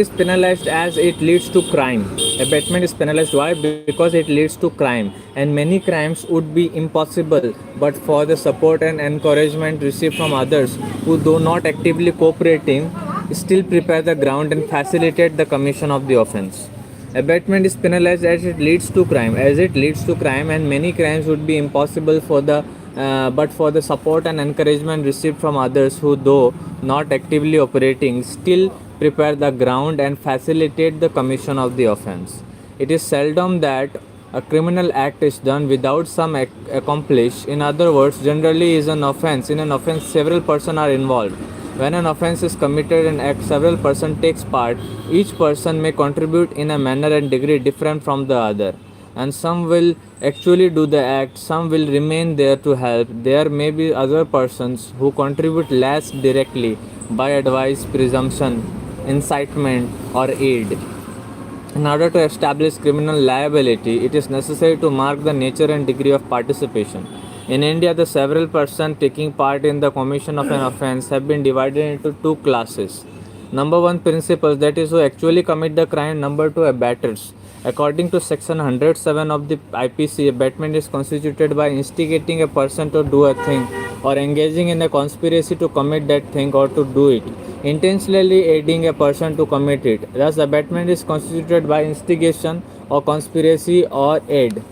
is penalized as it leads to crime. Abatement is penalized why? Because it leads to crime, and many crimes would be impossible but for the support and encouragement received from others who, though not actively cooperating, still prepare the ground and facilitate the commission of the offense. Abatement is penalized as it leads to crime, and many crimes would be impossible for the but for the support and encouragement received from others who, though not actively operating, still prepare the ground and facilitate the commission of the offense. It is seldom that a criminal act is done without some accomplish. In other words, generally is an offense. In an offense, several persons are involved. When an offense is committed and act several person takes part, each person may contribute in a manner and degree different from the other. And some will actually do the act, some will remain there to help. There may be other persons who contribute less directly by advice, presumption, incitement, or aid. In order to establish criminal liability, it is necessary to mark the nature and degree of participation. In India, the several persons taking part in the commission of an offence have been divided into two classes. Number one, principals, that is, who actually commit the crime. Number two, abettors. According to section 107 of the IPC, abatement is constituted by instigating a person to do a thing or engaging in a conspiracy to commit that thing or to do it, intentionally aiding a person to commit it. Thus, abatement is constituted by instigation or conspiracy or aid.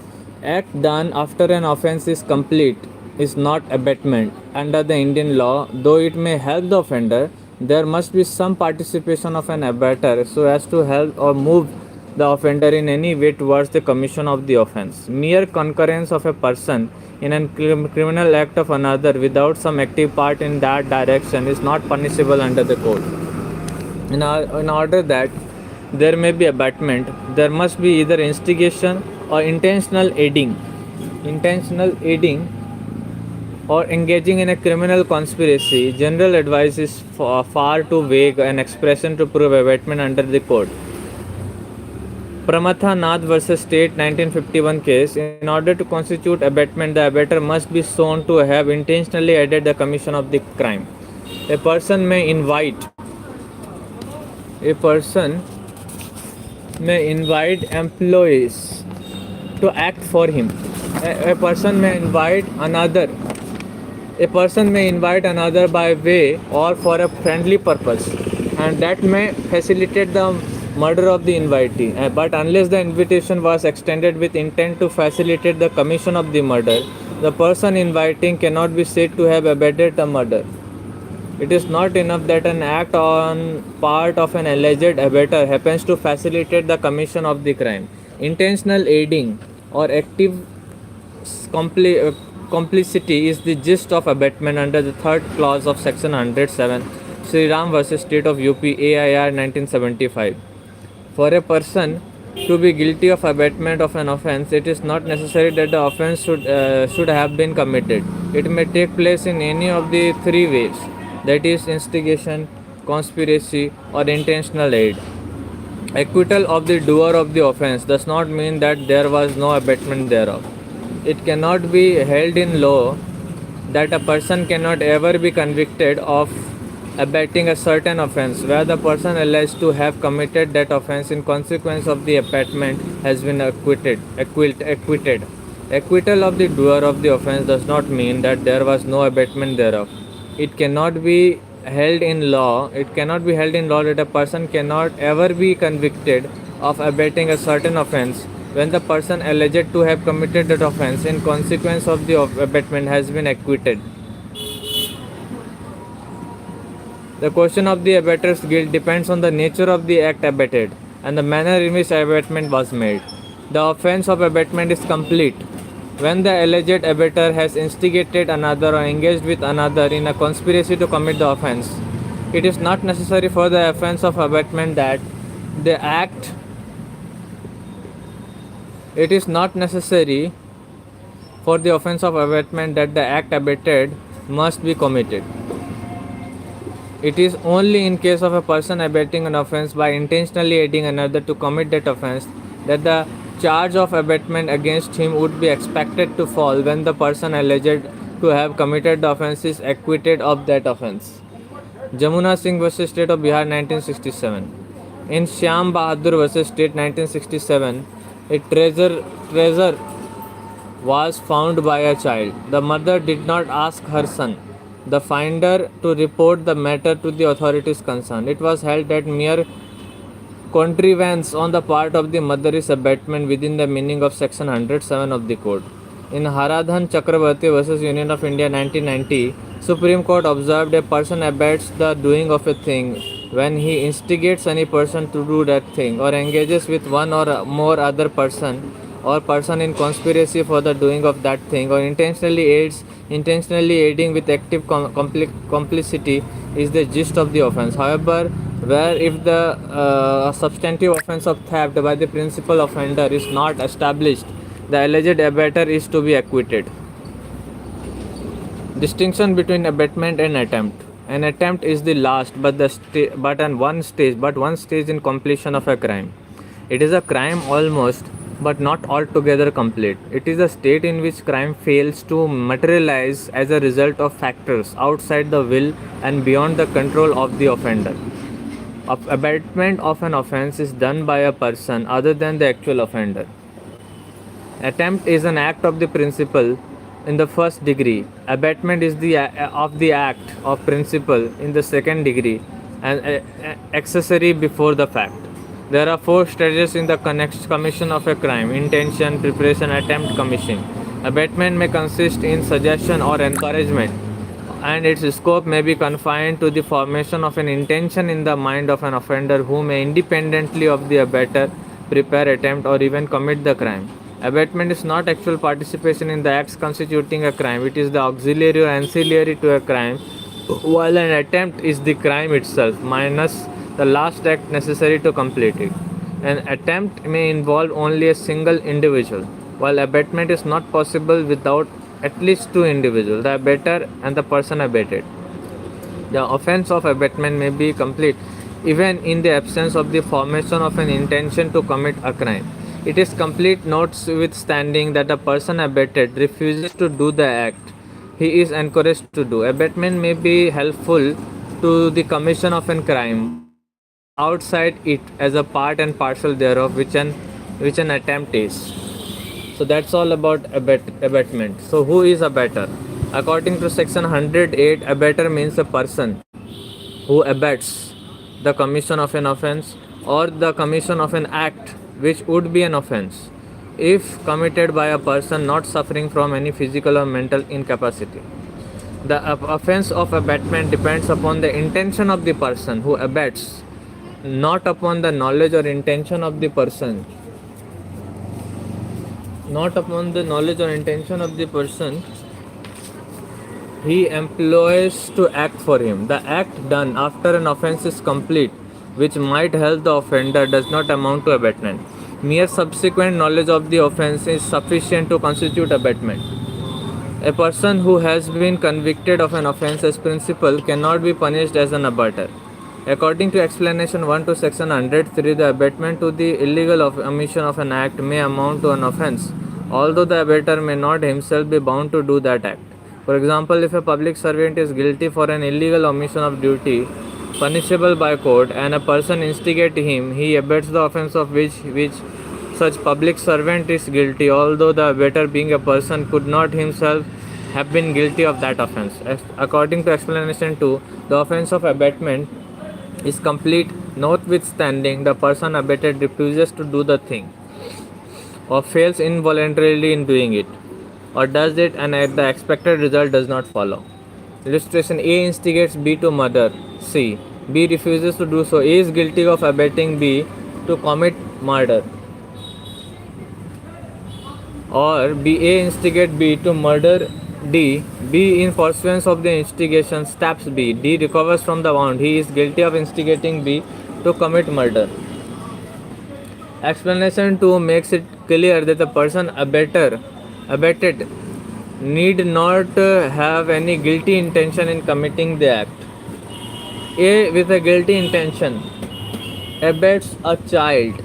Act done after an offence is complete is not abatement under the Indian law, though it may help the offender. There must be some participation of an abettor so as to help or move the offender in any way towards the commission of the offence. Mere concurrence of a person in a criminal act of another without some active part in that direction is not punishable under the code. In order that there may be abatement, there must be either instigation or intentional aiding or engaging in a criminal conspiracy. General advice is far too vague an expression to prove abatement under the code. Pramatha Nath versus State 1951 case. In order to constitute abatement, the abettor must be shown to have intentionally aided the commission of the crime. A person may invite employees to act for him. A person may invite another by way or for a friendly purpose, and that may facilitate the murder of the invitee. But unless the invitation was extended with intent to facilitate the commission of the murder, the person inviting cannot be said to have abetted the murder. It is not enough that an act on part of an alleged abettor happens to facilitate the commission of the crime. Intentional aiding or active complicity is the gist of abatement under the third clause of section 107 Sri Ram versus State of UP AIR 1975. For a person to be guilty of abatement of an offence, it is not necessary that the offence should have been committed. It may take place in any of the three ways, that is, instigation, conspiracy, or intentional aid. Acquittal of the doer of the offence does not mean that there was no abatement thereof. It cannot be held in law that a person cannot ever be convicted of abetting a certain offence where the person alleged to have committed that offence in consequence of the abatement has been acquitted. Acquittal of the doer of the offence does not mean that there was no abatement thereof. It cannot be held in law that a person cannot ever be convicted of abetting a certain offence when the person alleged to have committed that offence in consequence of the abatement has been acquitted. The question of the abettor's guilt depends on the nature of the act abated and the manner in which abatement was made. The offence of abatement is complete when the alleged abettor has instigated another or engaged with another in a conspiracy to commit the offence. It is not necessary for the offence of abatement that the act abated must be committed. It is only in case of a person abetting an offence by intentionally aiding another to commit that offence that the charge of abatement against him would be expected to fall when the person alleged to have committed the offence is acquitted of that offence. Jamuna Singh vs. State of Bihar 1967. In Shyam Bahadur vs. State 1967, a treasure was found by a child. The mother did not ask her son, the finder, to report the matter to the authorities concerned. It was held that mere contrivance on the part of the mother is abatement within the meaning of section 107 of the code. In Haradhan Chakrabarti vs. Union of India 1990, Supreme Court observed a person abets the doing of a thing when he instigates any person to do that thing or engages with one or more other person in conspiracy for the doing of that thing or intentionally aiding with active complicity is the gist of the offence. However, where if the substantive offence of theft by the principal offender is not established, the alleged abettor is to be acquitted. Distinction between abetment and attempt. An attempt is the last but one stage in completion of a crime. It is a crime almost but not altogether complete. It is a state in which crime fails to materialize as a result of factors outside the will and beyond the control of the offender. Abatement of an offence is done by a person other than the actual offender. Attempt is an act of the principal in the first degree. Abatement is of the act of principal in the second degree and accessory before the fact. There are 4 stages in the commission of a crime: intention, preparation, attempt, commission. Abatement may consist in suggestion or encouragement, and its scope may be confined to the formation of an intention in the mind of an offender who may independently of the abettor prepare, attempt, or even commit the crime. Abatement is not actual participation in the acts constituting a crime, it is the auxiliary or ancillary to a crime, while an attempt is the crime itself, minus the last act necessary to complete it. An attempt may involve only a single individual, while abatement is not possible without at least 2 individuals, the abettor and the person abated. The offence of abatement may be complete even in the absence of the formation of an intention to commit a crime. It is complete notwithstanding that a person abated refuses to do the act he is encouraged to do. Abatement may be helpful to the commission of a crime outside it as a part and parcel thereof, which an attempt is. So that's all about abatement. So who is abettor? According to section 108, abettor means a person who abets the commission of an offence or the commission of an act which would be an offence if committed by a person not suffering from any physical or mental incapacity. The offence of abatement depends upon the intention of the person who abets, not upon the knowledge or intention of the person. Not upon the knowledge or intention of the person he employs to act for him. The act done after an offence is complete, which might help the offender, does not amount to abatement. Mere subsequent knowledge of the offence is sufficient to constitute abatement. A person who has been convicted of an offence as principal cannot be punished as an abettor. According to explanation 1 to section 103, the abatement to the illegal omission of an act may amount to an offence, although the abettor may not himself be bound to do that act. For example, if a public servant is guilty for an illegal omission of duty, punishable by court, and a person instigates him, he abets the offence of which such public servant is guilty, although the abettor, being a person, could not himself have been guilty of that offence. According to explanation 2, the offence of abatement is complete notwithstanding the person abated refuses to do the thing, or fails involuntarily in doing it, or does it and the expected result does not follow. Illustration: A instigates B to murder C. B refuses to do so. A is guilty of abetting B to commit murder. Or A instigates B to murder D. B, in pursuance of the instigation, stabs B. D recovers from the wound. He is guilty of instigating B to commit murder. Explanation 2 makes it clear that the person abated need not have any guilty intention in committing the act. A, with a guilty intention, abets a child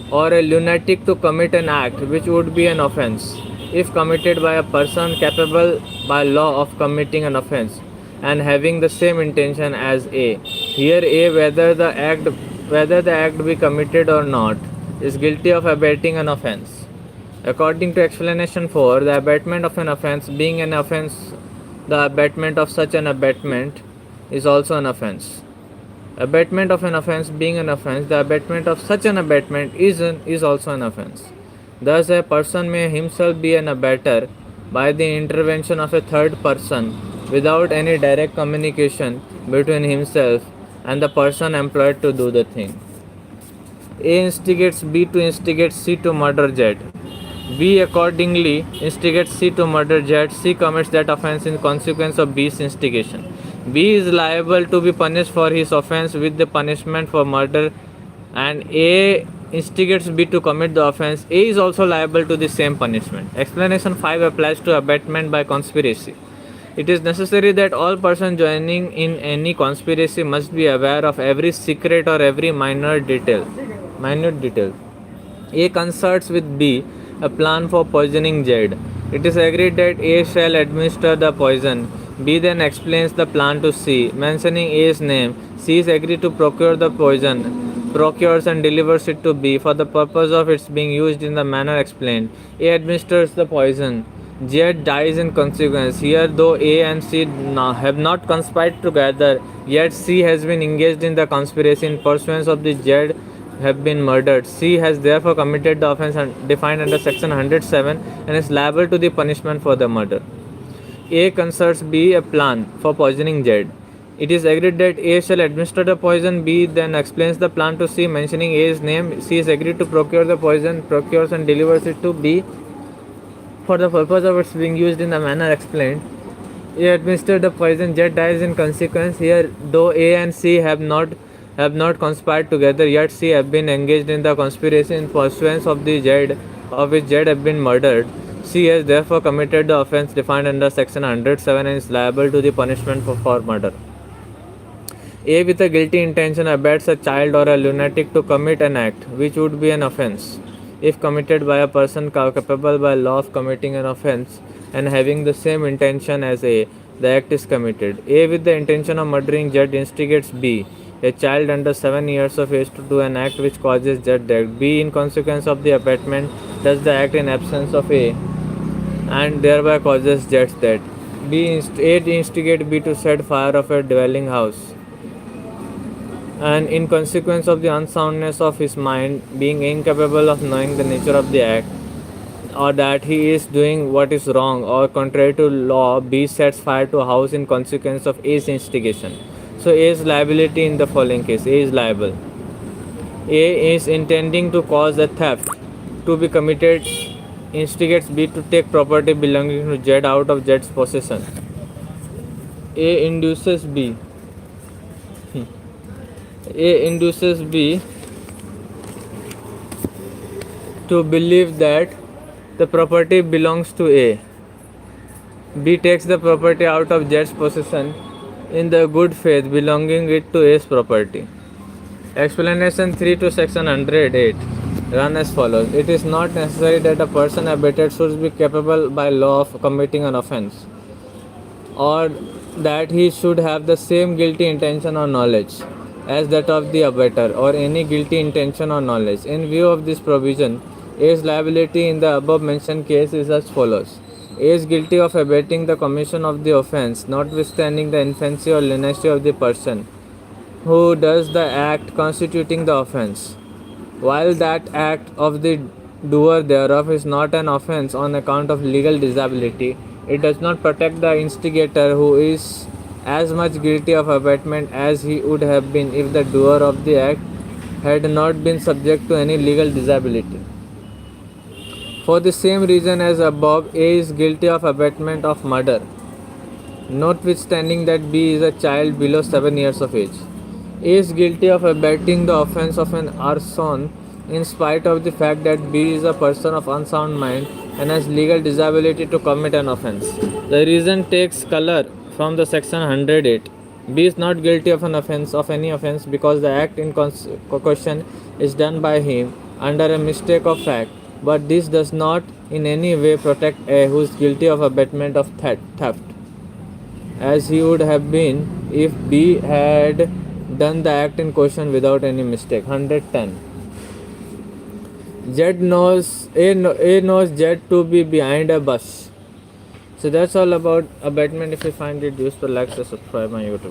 or a lunatic to commit an act which would be an offence if committed by a person capable by law of committing an offence and having the same intention as A. Here A, whether the act whether the act be committed or not, is guilty of abetting an offence. According to explanation 4, the abatement of an offence being an offence, the abatement of such an abatement is also an offence. Abatement of an offence being an offence, the abatement of such an abatement is also an offence. Thus, a person may himself be an abater by the intervention of a third person without any direct communication between himself and the person employed to do the thing. A instigates B to instigate C to murder Z. B accordingly instigates C to murder Z. C commits that offence in consequence of B's instigation. B is liable to be punished for his offence with the punishment for murder, and A instigates B to commit the offence. A is also liable to the same punishment. Explanation 5 applies to abatement by conspiracy. It is necessary that all persons joining in any conspiracy must be aware of every secret or every minute detail. A concerts with B a plan for poisoning Z. It is agreed that A shall administer the poison. B then explains the plan to C, mentioning A's name. C is agreed to procure the poison, procures and delivers it to B for the purpose of its being used in the manner explained. A administers the poison. Z dies in consequence. Here, though A and C have not conspired together, yet C has been engaged in the conspiracy in pursuance of the Z have been murdered. C has therefore committed the offence defined under section 107 and is liable to the punishment for the murder. A concerts B a plan for poisoning Z. It is agreed that A shall administer the poison. B then explains the plan to C, mentioning A's name. C is agreed to procure the poison, procures and delivers it to B for the purpose of its being used in the manner explained. A administered the poison. Z dies in consequence. Here, though A and C have not conspired together, yet C have been engaged in the conspiracy in pursuance of the Z, of which Z have been murdered. C has therefore committed the offence defined under section 107 and is liable to the punishment for murder. A with a guilty intention abets a child or a lunatic to commit an act which would be an offence if committed by a person capable by law of committing an offence and having the same intention as A, the act is committed. A with the intention of murdering Z instigates B, a child under 7 years of age, to do an act which causes Z death. B, in consequence of the abatement, does the act in absence of A and thereby causes Z's death. A instigates B to set fire of a dwelling house, and in consequence of the unsoundness of his mind, being incapable of knowing the nature of the act, or that he is doing what is wrong or contrary to law, B sets fire to a house in consequence of A's instigation. So A's liability in the following case: A is liable. A is intending to cause a theft to be committed, instigates B to take property belonging to Z out of Z's possession. A induces B. A induces B to believe that the property belongs to A. B takes the property out of Z's possession in the good faith belonging it to A's property. Explanation 3 to section 108 run as follows. It is not necessary that a person abated should be capable by law of committing an offence, or that he should have the same guilty intention or knowledge as that of the abater, or any guilty intention or knowledge. In view of this provision, A's liability in the above mentioned case is as follows. A is guilty of abating the commission of the offence, notwithstanding the infancy or lunacy of the person who does the act constituting the offence, while that act of the doer thereof is not an offence on account of legal disability. It does not protect the instigator, who is as much guilty of abatement as he would have been if the doer of the act had not been subject to any legal disability. For the same reason as above, A is guilty of abatement of murder, notwithstanding that B is a child below 7 years of age. A is guilty of abating the offence of an arson in spite of the fact that B is a person of unsound mind and has legal disability to commit an offence. The reason takes color from the section 108. B is not guilty of an offence, of any offence, because the act in question is done by him under a mistake of fact, but this does not in any way protect A, who is guilty of abatement of theft, as he would have been if B had done the act in question without any mistake. 110. A knows Z to be behind a bus. So that's all about abatement. If you find it useful, like, subscribe my YouTube.